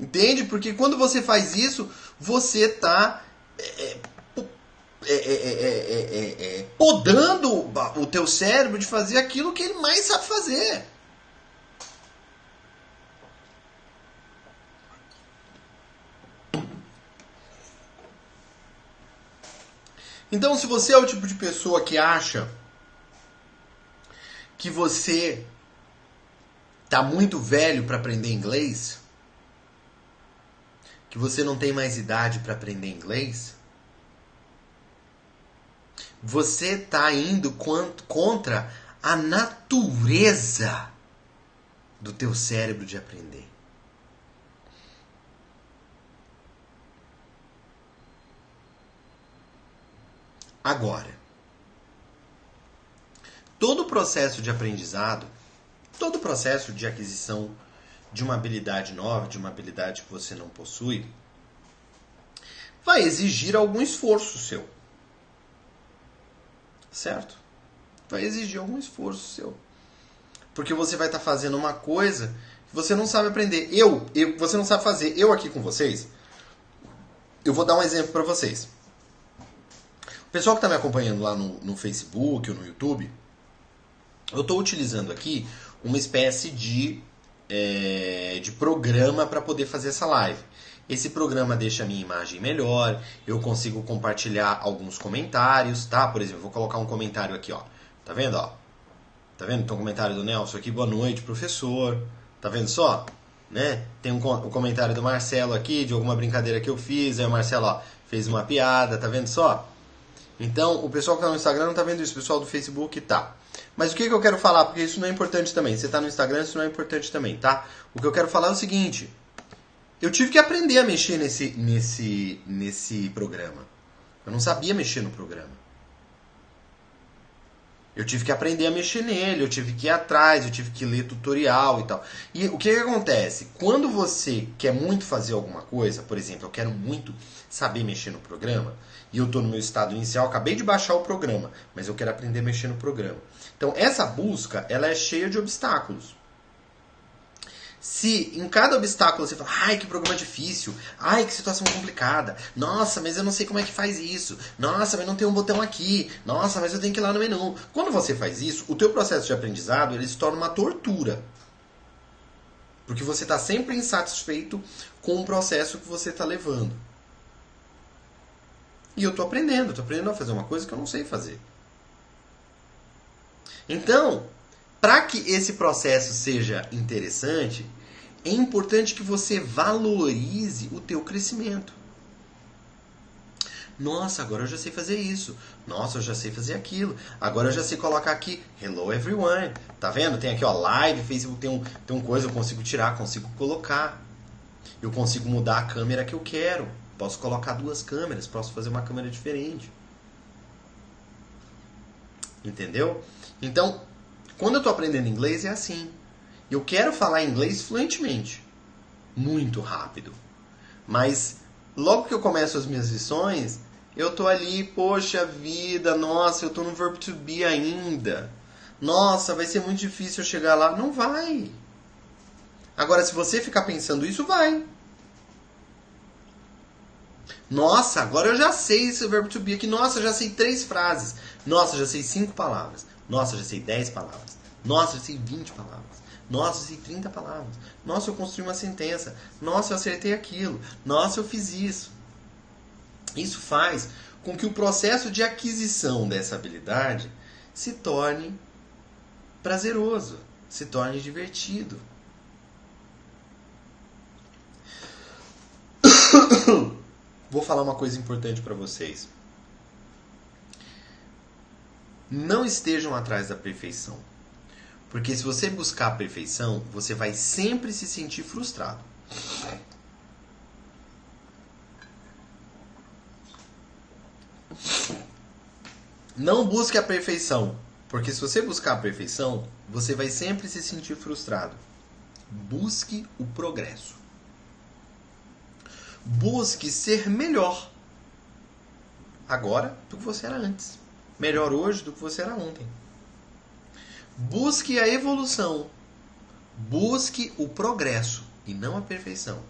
Entende? Porque quando você faz isso, você está podando o teu cérebro de fazer aquilo que ele mais sabe fazer. Então, se você é o tipo de pessoa que acha que você está muito velho para aprender inglês, que você não tem mais idade para aprender inglês, você está indo contra a natureza do teu cérebro de aprender. Agora, todo o processo de aprendizado, todo o processo de aquisição de uma habilidade nova, de uma habilidade que você não possui, vai exigir algum esforço seu. Certo? Vai exigir algum esforço seu. Porque você vai estar fazendo uma coisa que você não sabe aprender. Você não sabe fazer. Eu aqui com vocês, eu vou dar um exemplo para vocês. O pessoal que está me acompanhando lá no Facebook ou no YouTube, eu estou utilizando aqui uma espécie de programa para poder fazer essa live. Esse programa deixa a minha imagem melhor, eu consigo compartilhar alguns comentários, tá? Por exemplo, vou colocar um comentário aqui, ó. Tá vendo, ó? Tá vendo? Tem um comentário do Nelson aqui, boa noite, professor. Tá vendo só? Né? Tem um comentário do Marcelo aqui, de alguma brincadeira que eu fiz, aí o Marcelo, ó, fez uma piada, tá vendo só? Então, o pessoal que tá no Instagram não tá vendo isso, o pessoal do Facebook tá. Mas o que eu quero falar, porque isso não é importante também. Você tá no Instagram, isso não é importante também, tá? O que eu quero falar é o seguinte. Eu tive que aprender a mexer nesse programa. Eu não sabia mexer no programa. Eu tive que aprender a mexer nele, eu tive que ir atrás, eu tive que ler tutorial e tal. E o que acontece? Quando você quer muito fazer alguma coisa, por exemplo, eu quero muito saber mexer no programa, e eu estou no meu estado inicial, acabei de baixar o programa, mas eu quero aprender a mexer no programa. Então, essa busca, ela é cheia de obstáculos. Se em cada obstáculo você fala, ai, que programa difícil, ai, que situação complicada, nossa, mas eu não sei como é que faz isso, nossa, mas não tem um botão aqui, nossa, mas eu tenho que ir lá no menu. Quando você faz isso, o teu processo de aprendizado, ele se torna uma tortura. Porque você está sempre insatisfeito com o processo que você está levando. E eu estou aprendendo a fazer uma coisa que eu não sei fazer. Então, para que esse processo seja interessante, é importante que você valorize o teu crescimento. Nossa, agora eu já sei fazer isso. Nossa, eu já sei fazer aquilo. Agora eu já sei colocar aqui Hello everyone. Tá vendo? Tem aqui, ó, live, Facebook, tem um coisa, eu consigo tirar, consigo colocar. Eu consigo mudar a câmera que eu quero. Posso colocar 2 câmeras, posso fazer uma câmera diferente. Entendeu? Então, quando eu tô aprendendo inglês é assim. Eu quero falar inglês fluentemente. Muito rápido. Mas logo que eu começo as minhas lições, eu tô ali, poxa vida, nossa, eu tô no verbo to be ainda. Nossa, vai ser muito difícil eu chegar lá. Não vai. Agora, se você ficar pensando isso, vai. Nossa, agora eu já sei esse verbo to be aqui. Nossa, eu já sei 3 frases. Nossa, eu já sei 5 palavras. Nossa, eu já sei 10 palavras. Nossa, eu já sei 20 palavras. Nossa, eu sei 30 palavras. Nossa, eu construí uma sentença. Nossa, eu acertei aquilo. Nossa, eu fiz isso. Isso faz com que o processo de aquisição dessa habilidade se torne prazeroso, se torne divertido. Vou falar uma coisa importante para vocês. Não estejam atrás da perfeição. Porque se você buscar a perfeição, você vai sempre se sentir frustrado. Não busque a perfeição. Porque se você buscar a perfeição, você vai sempre se sentir frustrado. Busque o progresso. Busque ser melhor agora do que você era antes. Melhor hoje do que você era ontem. Busque a evolução. Busque o progresso e não a perfeição.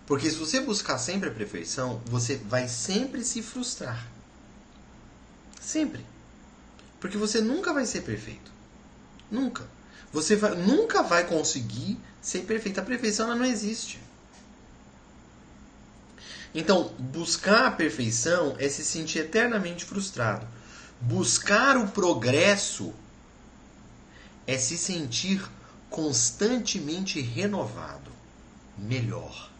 Porque se você buscar sempre a perfeição, você vai sempre se frustrar. Sempre. Porque você nunca vai ser perfeito. Nunca. Você nunca vai conseguir ser perfeito. A perfeição ela não existe. Então, buscar a perfeição é se sentir eternamente frustrado. Buscar o progresso é se sentir constantemente renovado, melhor.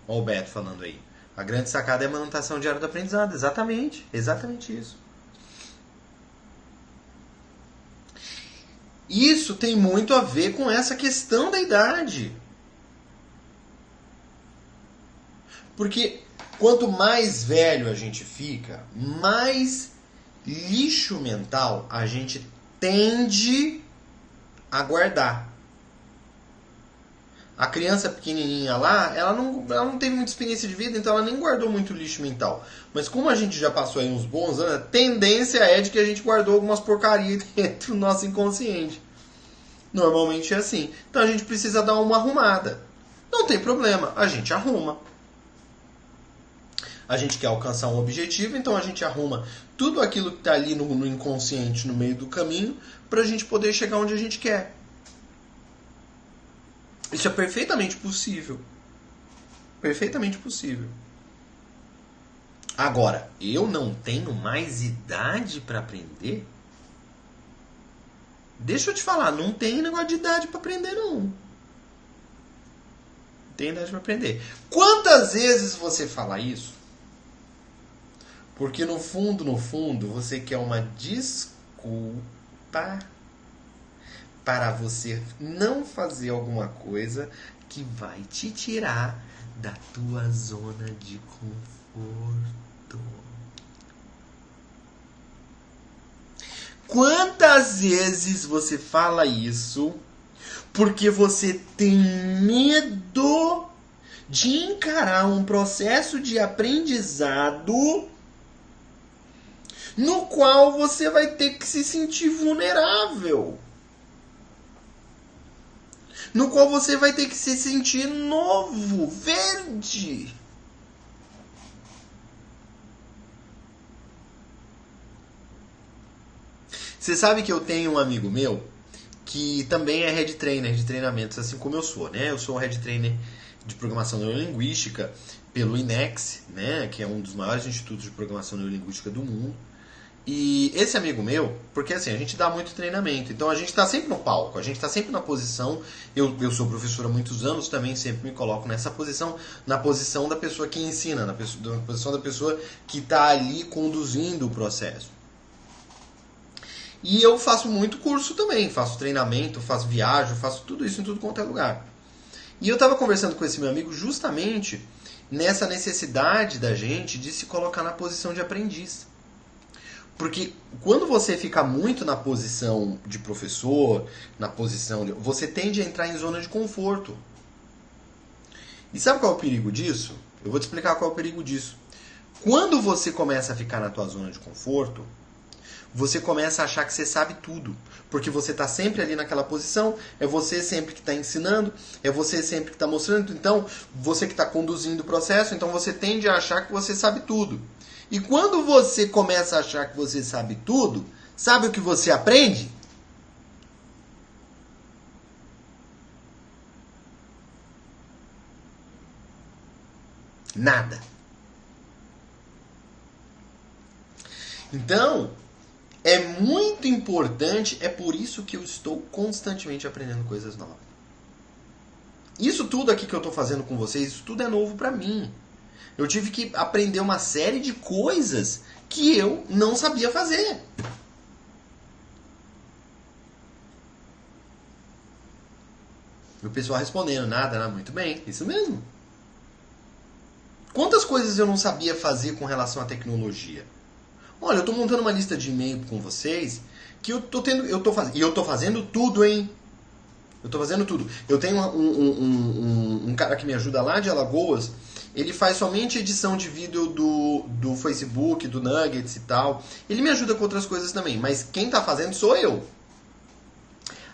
Olha o Beto falando aí. A grande sacada é a manutenção diária do aprendizado. Exatamente, exatamente isso. Isso tem muito a ver com essa questão da idade. Porque quanto mais velho a gente fica, mais lixo mental a gente tende a guardar. A criança pequenininha lá, ela não teve muita experiência de vida, então ela nem guardou muito lixo mental. Mas como a gente já passou aí uns bons anos, a tendência é de que a gente guardou algumas porcarias dentro do nosso inconsciente. Normalmente é assim. Então a gente precisa dar uma arrumada. Não tem problema, a gente arruma. A gente quer alcançar um objetivo, então a gente arruma tudo aquilo que está ali no inconsciente, no meio do caminho, para a gente poder chegar onde a gente quer. Isso é perfeitamente possível. Perfeitamente possível. Agora, eu não tenho mais idade para aprender? Deixa eu te falar, não tem negócio de idade para aprender, não. Não tem idade para aprender. Quantas vezes você fala isso? Porque no fundo, você quer uma desculpa para você não fazer alguma coisa que vai te tirar da tua zona de conforto. Quantas vezes você fala isso porque você tem medo de encarar um processo de aprendizado no qual você vai ter que se sentir vulnerável. No qual você vai ter que se sentir novo, verde. Você sabe que eu tenho um amigo meu que também é head trainer de treinamentos, assim como eu sou, né? Eu sou head trainer de programação neurolinguística pelo INEX, né? Que é um dos maiores institutos de programação neurolinguística do mundo. E esse amigo meu, porque assim, a gente dá muito treinamento, então a gente está sempre no palco, a gente está sempre na posição. Eu sou professor há muitos anos, também sempre me coloco nessa posição, na posição da pessoa que ensina, na posição da pessoa que está ali conduzindo o processo. E eu faço muito curso também, faço treinamento, faço viagem, faço tudo isso em tudo quanto é lugar. E eu estava conversando com esse meu amigo justamente nessa necessidade da gente de se colocar na posição de aprendiz. Porque quando você fica muito na posição de professor, na posição de... você tende a entrar em zona de conforto. E sabe qual é o perigo disso? Eu vou te explicar qual é o perigo disso. Quando você começa a ficar na tua zona de conforto, você começa a achar que você sabe tudo. Porque você está sempre ali naquela posição, é você sempre que está ensinando, é você sempre que está mostrando, então você que está conduzindo o processo, então você tende a achar que você sabe tudo. E quando você começa a achar que você sabe tudo, sabe o que você aprende? Nada. Então, é muito importante, é por isso que eu estou constantemente aprendendo coisas novas. Isso tudo aqui que eu estou fazendo com vocês, isso tudo é novo para mim. Eu tive que aprender uma série de coisas que eu não sabia fazer. E o pessoal respondendo, nada, muito bem, isso mesmo. Quantas coisas eu não sabia fazer com relação à tecnologia? Olha, eu estou montando uma lista de e-mail com vocês que eu tô fazendo tudo, hein? Eu tô fazendo tudo. Eu tenho um cara que me ajuda lá de Alagoas. Ele faz somente edição de vídeo do Facebook, do Nuggets e tal. Ele me ajuda com outras coisas também, mas quem tá fazendo sou eu.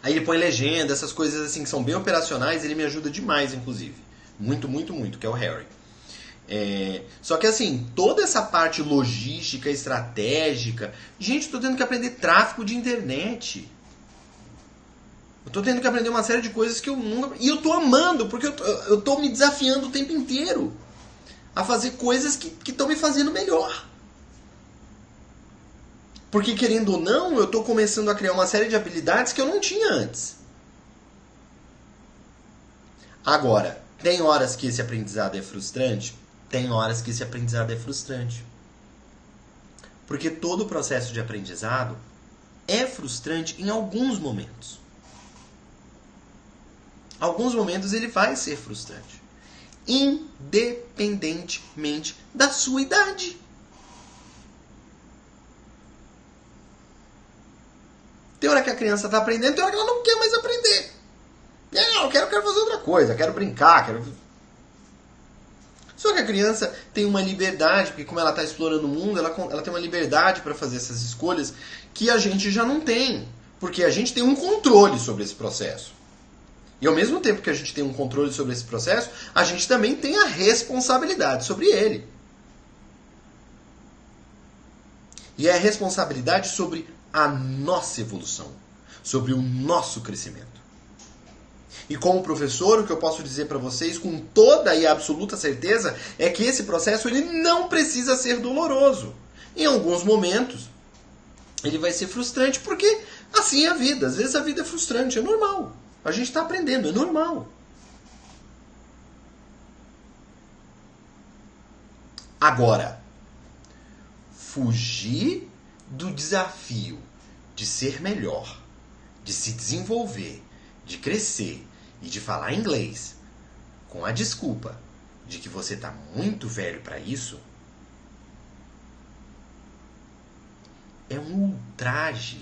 Aí ele põe legenda, essas coisas assim que são bem operacionais, ele me ajuda demais, inclusive. Muito, muito, muito, que é o Harry. Só que assim, toda essa parte logística, estratégica... Gente, eu tô tendo que aprender tráfego de internet. Eu tô tendo que aprender uma série de coisas que eu nunca... E eu tô amando, porque eu tô me desafiando o tempo inteiro a fazer coisas que estão me fazendo melhor. Porque, querendo ou não, eu tô começando a criar uma série de habilidades que eu não tinha antes. Agora, tem horas que esse aprendizado é frustrante? Tem horas que esse aprendizado é frustrante. Porque todo o processo de aprendizado é frustrante em alguns momentos. Alguns momentos ele vai ser frustrante. Independentemente da sua idade. Tem hora que a criança está aprendendo, tem hora que ela não quer mais aprender. Eu quero fazer outra coisa, quero brincar, Só que a criança tem uma liberdade, porque como ela está explorando o mundo, ela tem uma liberdade para fazer essas escolhas que a gente já não tem. Porque a gente tem um controle sobre esse processo. E ao mesmo tempo que a gente tem um controle sobre esse processo, a gente também tem a responsabilidade sobre ele. E é a responsabilidade sobre a nossa evolução, sobre o nosso crescimento. E como professor, o que eu posso dizer para vocês com toda e absoluta certeza é que esse processo ele não precisa ser doloroso. Em alguns momentos, ele vai ser frustrante, porque assim é a vida. Às vezes a vida é frustrante, é normal. A gente está aprendendo, é normal. Agora, fugir do desafio de ser melhor, de se desenvolver, de crescer e de falar inglês com a desculpa de que você está muito velho para isso, é um ultraje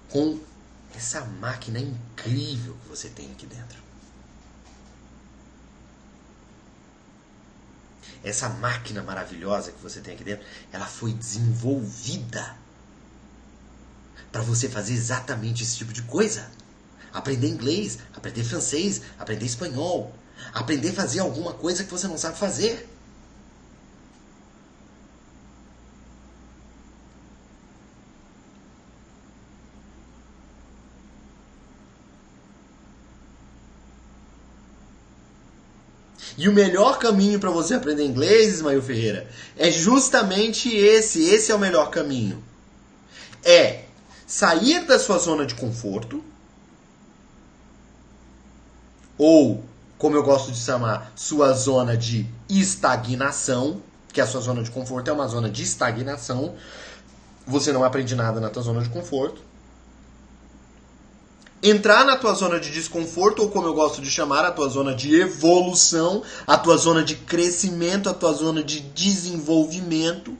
com essa máquina incrível que você tem aqui dentro. Essa máquina maravilhosa que você tem aqui dentro, ela foi desenvolvida para você fazer exatamente esse tipo de coisa. Aprender inglês, aprender francês, aprender espanhol, aprender a fazer alguma coisa que você não sabe fazer. E o melhor caminho para você aprender inglês, Ismael Ferreira, é justamente esse. Esse é o melhor caminho. É sair da sua zona de conforto, ou, como eu gosto de chamar, sua zona de estagnação, que a sua zona de conforto é uma zona de estagnação, você não aprende nada na tua zona de conforto. Entrar na tua zona de desconforto, ou como eu gosto de chamar, a tua zona de evolução, a tua zona de crescimento, a tua zona de desenvolvimento.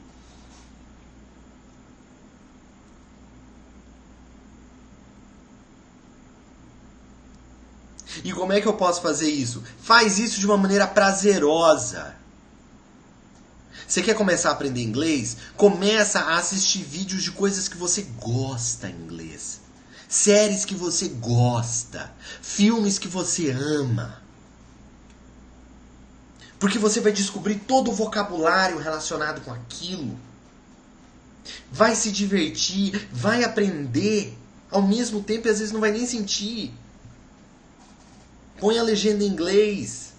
E como é que eu posso fazer isso? Faz isso de uma maneira prazerosa. Você quer começar a aprender inglês? Começa a assistir vídeos de coisas que você gosta em inglês. Séries que você gosta. Filmes que você ama. Porque você vai descobrir todo o vocabulário relacionado com aquilo. Vai se divertir, vai aprender. Ao mesmo tempo, às vezes não vai nem sentir. Põe a legenda em inglês.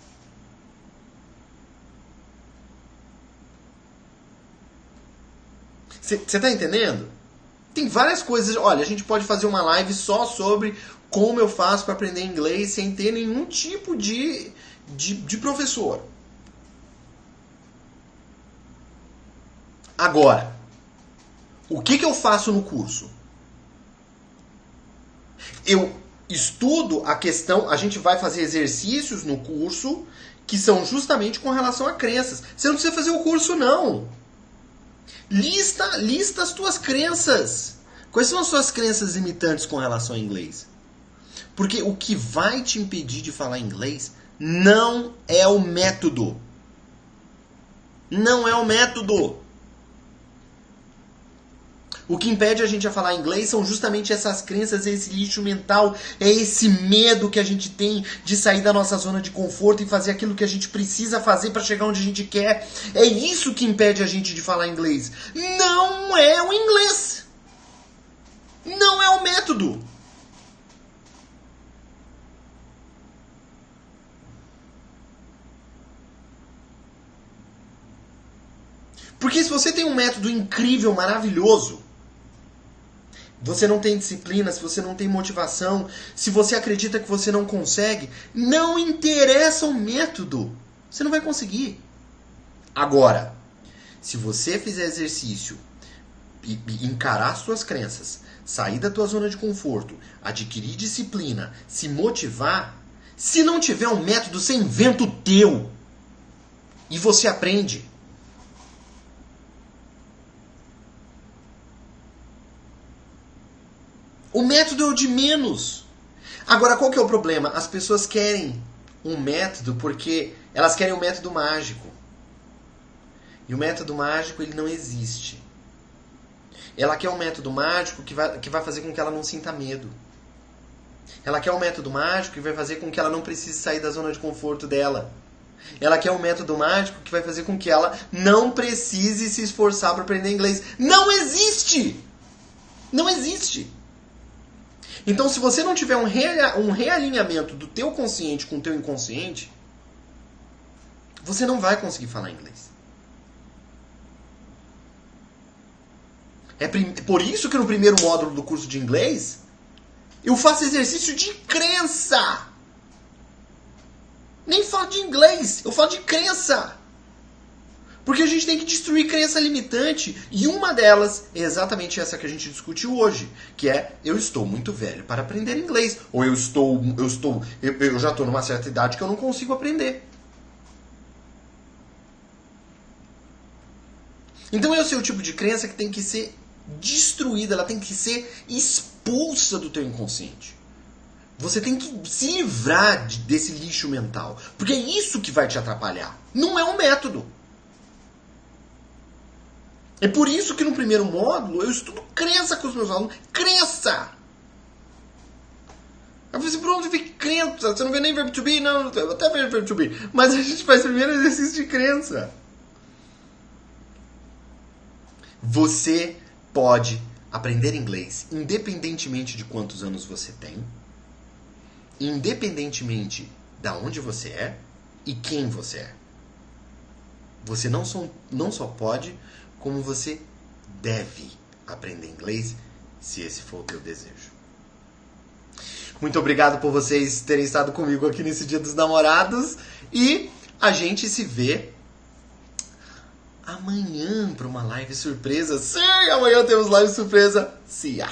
Você tá entendendo? Tem várias coisas. Olha, a gente pode fazer uma live só sobre como eu faço para aprender inglês sem ter nenhum tipo de professor. Agora, o que eu faço no curso? Eu estudo a questão, a gente vai fazer exercícios no curso que são justamente com relação a crenças. Você não precisa fazer o curso, não. Lista as tuas crenças. Quais são as suas crenças limitantes com relação ao inglês? Porque o que vai te impedir de falar inglês não é o método. Não é o método. O que impede a gente a falar inglês são justamente essas crenças, esse lixo mental, é esse medo que a gente tem de sair da nossa zona de conforto e fazer aquilo que a gente precisa fazer para chegar onde a gente quer. É isso que impede a gente de falar inglês. Não é o inglês. Não é o método. Porque se você tem um método incrível, maravilhoso, você não tem disciplina, se você não tem motivação, se você acredita que você não consegue, não interessa o método. Você não vai conseguir. Agora, se você fizer exercício e encarar as suas crenças, sair da tua zona de conforto, adquirir disciplina, se motivar, se não tiver um método, você inventa o teu. E você aprende. O método é o de menos. Agora, qual que é o problema? As pessoas querem um método porque elas querem um método mágico. E o método mágico, ele não existe. Ela quer um método mágico que vai fazer com que ela não sinta medo. Ela quer um método mágico que vai fazer com que ela não precise sair da zona de conforto dela. Ela quer um método mágico que vai fazer com que ela não precise se esforçar para aprender inglês. Não existe! Não existe! Então, se você não tiver um realinhamento do teu consciente com o teu inconsciente, você não vai conseguir falar inglês. É por isso que no primeiro módulo do curso de inglês, eu faço exercício de crença. Nem falo de inglês, eu falo de crença. Porque a gente tem que destruir crença limitante. E uma delas é exatamente essa que a gente discutiu hoje. Que é, eu estou muito velho para aprender inglês. Ou eu já estou numa certa idade que eu não consigo aprender. Então esse é o tipo de crença que tem que ser destruída. Ela tem que ser expulsa do teu inconsciente. Você tem que se livrar desse lixo mental. Porque é isso que vai te atrapalhar. Não é um método. É por isso que no primeiro módulo eu estudo crença com os meus alunos. Crença! Eu falei assim, por onde vem crença? Você não vê nem verbo to be? Não, eu até vejo verbo to be. Mas a gente faz primeiro exercício de crença. Você pode aprender inglês independentemente de quantos anos você tem, independentemente de onde você é e quem você é. Você não só pode, como você deve aprender inglês se esse for o teu desejo. Muito obrigado por vocês terem estado comigo aqui nesse Dia dos Namorados. E a gente se vê amanhã para uma live surpresa. Sim, amanhã temos live surpresa. See ya!